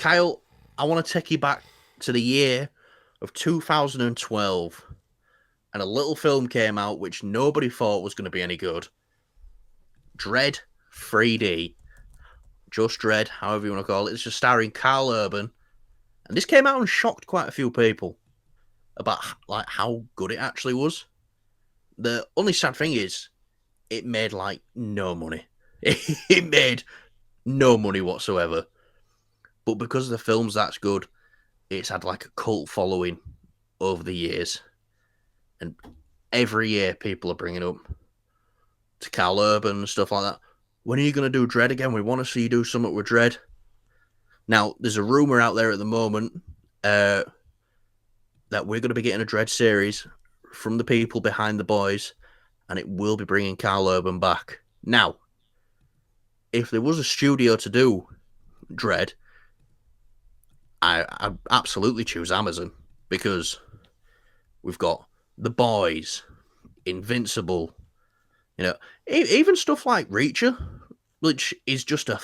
Kyle, I want to take you back to the year of 2012, and a little film came out which nobody thought was going to be any good. Dredd 3D, just Dredd, however you want to call it. It's just starring Carl Urban, and this came out and shocked quite a few people about like how good it actually was. The only sad thing is, it made like no money. It made no money whatsoever. But because the film's that good, it's had like a cult following over the years, and every year people are bringing up to Carl Urban and stuff like that. When are you going to do Dredd again? We want to see you do something with Dredd. Now, there's a rumor out there at the moment that we're going to be getting a Dredd series from the people behind the boys, and it will be bringing Carl Urban back. Now, if there was a studio to do Dredd, I absolutely choose Amazon, because we've got The Boys, Invincible, even stuff like Reacher, which is just a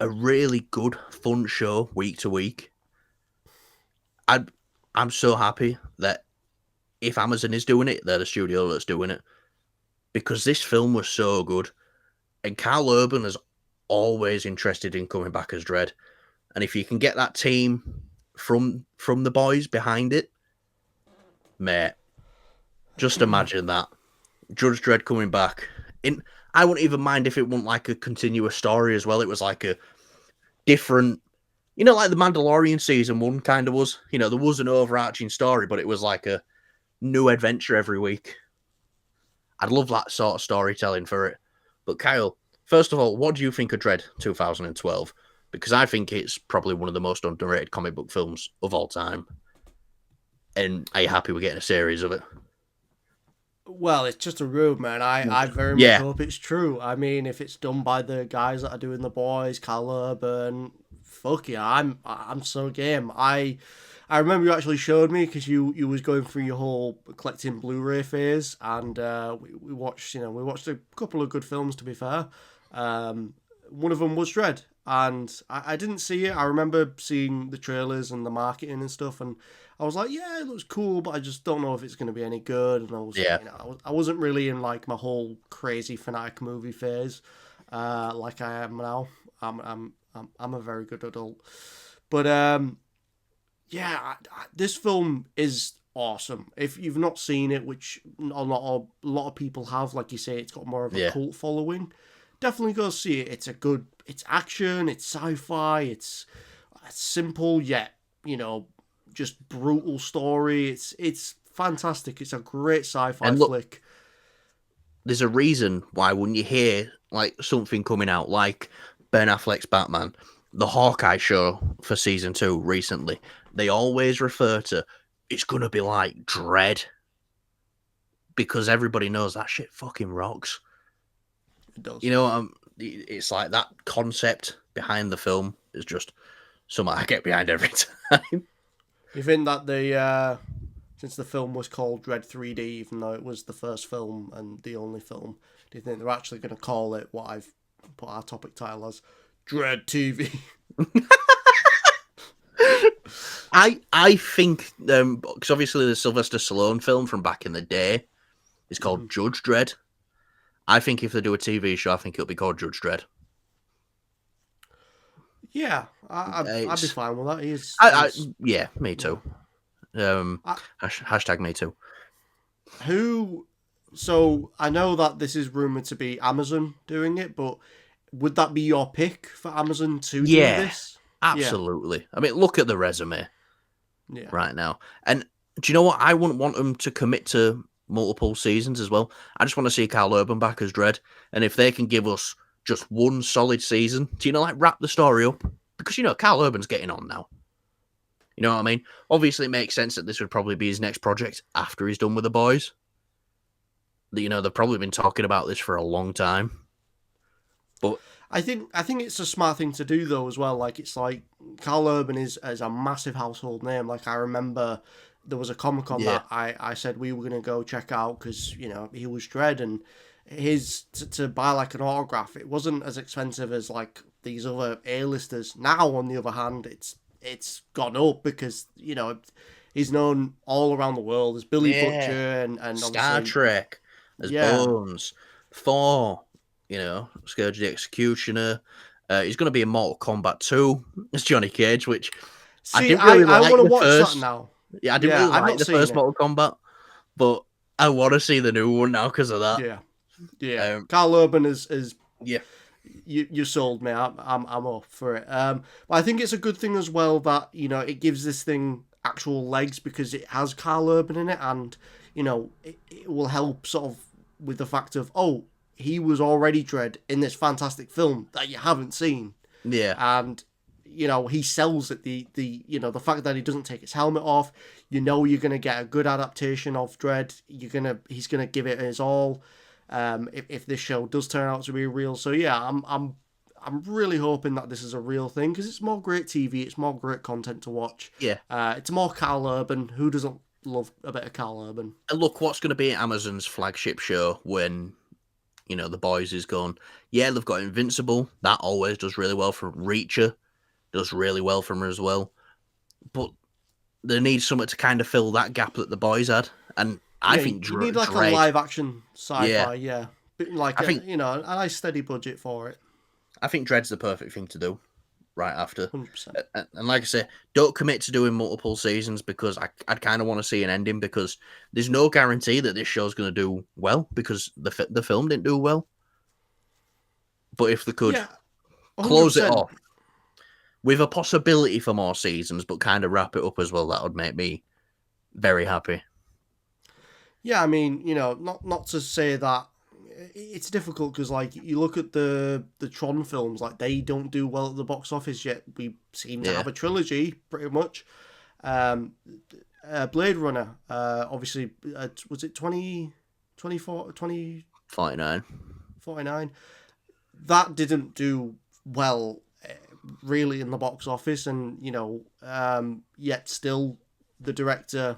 really good, fun show week to week. I'm so happy that if Amazon is doing it, they're the studio that's doing it, because this film was so good, and Carl Urban is always interested in coming back as Dredd, and if you can get that team from the boys behind it, mate, just imagine that. Judge Dredd coming back. I wouldn't even mind if it wasn't like a continuous story as well. It was like a different, like the Mandalorian season one kind of was. There was an overarching story, but it was like a new adventure every week. I'd love that sort of storytelling for it. But Kyle, first of all, what do you think of Dredd 2012? Because I think it's probably one of the most underrated comic book films of all time. And are you happy we're getting a series of it? Well, it's just a rumor, and I very much Yeah, hope it's true. I mean, if it's done by the guys that are doing The Boys, Cal Urban, fuck yeah, I'm so game. I remember you actually showed me, because you was going through your whole collecting Blu-ray phase, and we watched we watched a couple of good films, to be fair. One of them was Dread, and I didn't see it. I remember seeing the trailers and the marketing and stuff, and I was like, yeah, it looks cool, but I just don't know if it's going to be any good. And I was, yeah. I wasn't really in like my whole crazy fanatic movie phase, like I am now. I'm a very good adult, but yeah, this film is awesome. If you've not seen it, which a lot of people have, like you say, it's got more of a Yeah. cult following. Definitely go see it. It's action, it's sci-fi, it's simple yet just brutal story. It's fantastic. It's a great sci-fi And look, flick. there's a reason why when you hear like something coming out like Ben Affleck's Batman, the Hawkeye show for season 2 recently, they always refer to it's gonna be like Dread, because everybody knows that shit fucking rocks. It does. It's like that concept behind the film is just something I get behind every time. You think that since the film was called Dread 3D, even though it was the first film and the only film, do you think they're actually going to call it what I've put our topic title as, Dread TV? I think because obviously the Sylvester Stallone film from back in the day is called Judge Dredd. I think if they do a TV show, I think it'll be called Judge Dredd. Yeah, I'd be It's fine with that. yeah, me too. I, Hashtag me too. who? So I know that this is rumored to be Amazon doing it, but would that be your pick for Amazon to do Yeah, this? Yeah, absolutely. I mean, look at the resume yeah. right now. And do you know what? I wouldn't want them to commit to multiple seasons as well. I just want to see Carl Urban back as Dredd. And if they can give us just one solid season to, like wrap the story up. Because, Carl Urban's getting on now. You know what I mean? Obviously, it makes sense that this would probably be his next project after he's done with the boys. They've probably been talking about this for a long time. But I think it's a smart thing to do though as well. Like it's like Carl Urban is a massive household name. Like I remember there was a Comic Con yeah, that I said we were gonna go check out because he was Dredd, and his to buy like an autograph, it wasn't as expensive as like these other A-listers. Now, on the other hand, it's gone up because he's known all around the world as Billy Yeah. Butcher and Star obviously Trek as yeah. Bones, Thor, Scourge the Executioner. He's going to be in Mortal Kombat 2 as Johnny Cage, which I See, didn't really I like want to the watch that first. now. Yeah, I didn't Yeah, really I've like not the seen first it. Mortal Kombat, but I want to see the new one now because of that. Yeah, yeah. Um, Carl Urban is yeah, you sold me. I'm up for it. But I think it's a good thing as well that it gives this thing actual legs because it has Carl Urban in it, and it will help sort of with the fact of he was already Dredd in this fantastic film that you haven't seen, yeah, and he sells it. The fact that he doesn't take his helmet off, you're gonna get a good adaptation of Dredd. He's gonna give it his all. If this show does turn out to be real, so yeah, I'm really hoping that this is a real thing because it's more great TV, it's more great content to watch. yeah. It's more Carl Urban. Who doesn't love a bit of Carl Urban? And look, what's going to be Amazon's flagship show when the boys is gone? Yeah, they've got Invincible. That always does really well for Reacher. Does really well from her as well. But they need something to kind of fill that gap that the boys had. And I Yeah, think you need like a Dredd. live action Yeah, sci-fi, yeah, like I think a nice steady budget for it. I think Dredd's the perfect thing to do right after. 100%. And like I say, don't commit to doing multiple seasons because I'd kind of want to see an ending because there's no guarantee that this show's going to do well because the film didn't do well. But if they could Yeah, close it 100%. off with a possibility for more seasons, but kind of wrap it up as well, that would make me very happy. Yeah, I mean, not to say that it's difficult because like you look at the Tron films, like they don't do well at the box office yet. We seem to Yeah, have a trilogy pretty much. Um, Blade Runner, obviously, was it 49. 2049? That didn't do well, really, in the box office, and yet still the director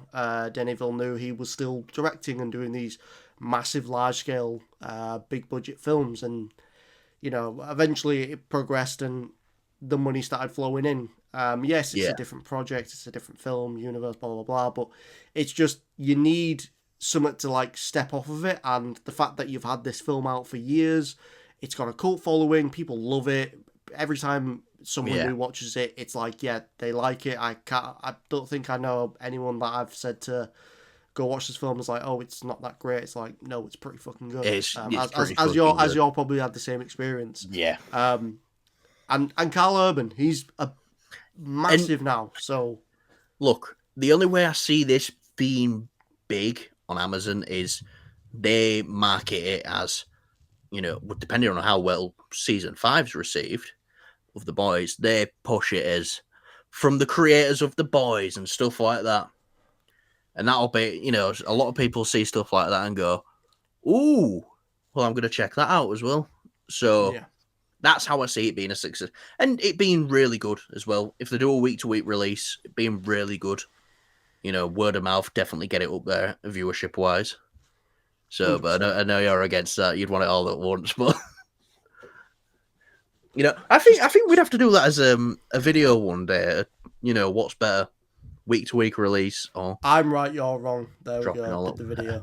Denis Villeneuve, he was still directing and doing these massive, large scale, big budget films, and eventually it progressed and the money started flowing in. Yes, it's a Yeah, different project, it's a different film universe, blah blah blah, but it's just you need something to like step off of it, and the fact that you've had this film out for years, it's got a cult following, people love it. Every time someone yeah. new watches it, it's like, yeah, they like it. I don't think I know anyone that I've said to go watch this film is like, oh, it's not that great. It's like, no, it's pretty fucking good. It's As pretty fucking as good. you're probably had the same experience. Yeah. And Carl Urban, he's a And massive now. So look, the only way I see this being big on Amazon is they market it as, depending on how well season five's received of The Boys, they push it as from the creators of The Boys and stuff like that. And that'll be, a lot of people see stuff like that and go, ooh, well, I'm going to check that out as well. So yeah, that's how I see it being a success. And it being really good as well. If they do a week to week release, it being really good, word of mouth, definitely get it up there viewership wise. So, but 100%. I know you're against that. You'd want it all at once, but Just I think we'd have to do that as a video one day. What's better, week to week release or I'm right, you're wrong. There we dropping go. all Did up the there? video.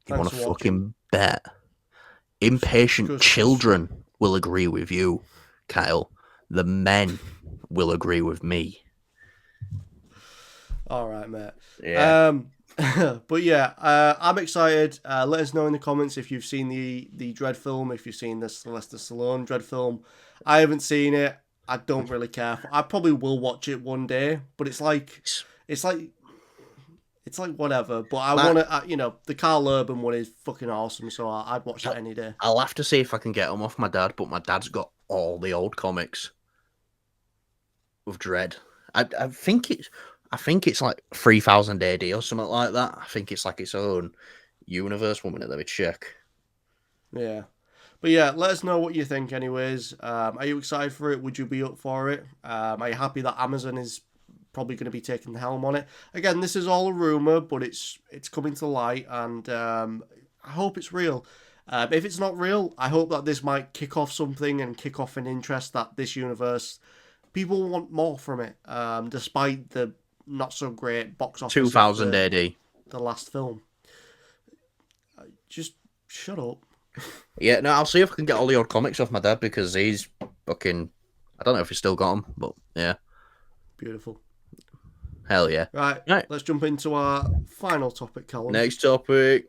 You Thanks want to for watching. fucking bet? Impatient Good stuff. children will agree with you, Kyle. The men will agree with me. All right, mate. Yeah. But yeah, I'm excited. Let us know in the comments if you've seen the Dredd film, if you've seen the Sylvester Stallone Dredd film. I haven't seen it. I don't really care. I probably will watch it one day, but it's like whatever. But I Matt, want to, the Carl Urban one is fucking awesome, so I'd watch that any day. I'll have to see if I can get them off my dad, but my dad's got all the old comics of Dredd. I think it's like 3000 AD or something like that. I think it's like its own universe. 1 minute, let me check. Yeah. But yeah, let us know what you think anyways. Are you excited for it? Would you be up for it? Are you happy that Amazon is probably going to be taking the helm on it? Again, this is all a rumor, but it's coming to light, and I hope it's real. If it's not real, I hope that this might kick off something and kick off an interest that this universe, people want more from it, despite the not so great box office of 2000 AD. the last film. Just shut up. Yeah, no, I'll see if I can get all the old comics off my dad because he's fucking. I don't know if he's still got them, but yeah. Beautiful. Hell yeah. Right, Right. let's jump into our final topic, Callum. Next topic.